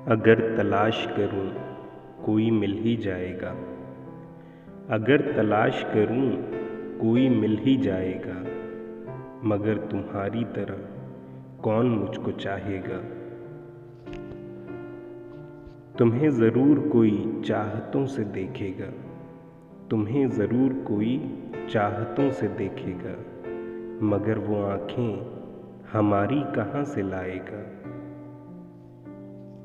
अगर तलाश करूं कोई मिल ही जाएगा। अगर तलाश करूं कोई मिल ही जाएगा। मगर तुम्हारी तरह कौन मुझको चाहेगा। तुम्हें ज़रूर कोई चाहतों से देखेगा। तुम्हें ज़रूर कोई चाहतों से देखेगा। मगर वो आँखें हमारी कहाँ से लाएगा।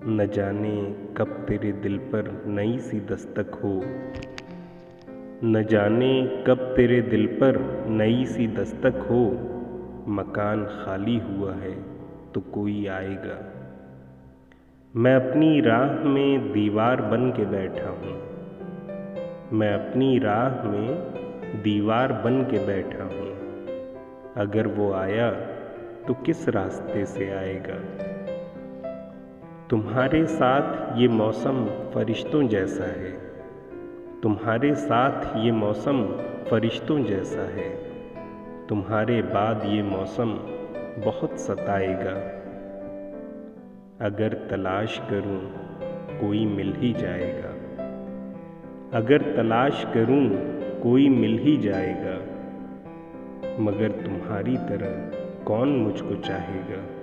न जाने कब तेरे दिल पर नई सी दस्तक हो। न जाने कब तेरे दिल पर नई सी दस्तक हो। मकान खाली हुआ है तो कोई आएगा। मैं अपनी राह में दीवार बन के बैठा हूँ। मैं अपनी राह में दीवार बन के बैठा हूँ। अगर वो आया तो किस रास्ते से आएगा। तुम्हारे साथ ये मौसम फरिश्तों जैसा है। तुम्हारे साथ ये मौसम फरिश्तों जैसा है। तुम्हारे बाद ये मौसम बहुत सताएगा। अगर तलाश करूं कोई मिल ही जाएगा। अगर तलाश करूं कोई मिल ही जाएगा। मगर तुम्हारी तरह कौन मुझको चाहेगा।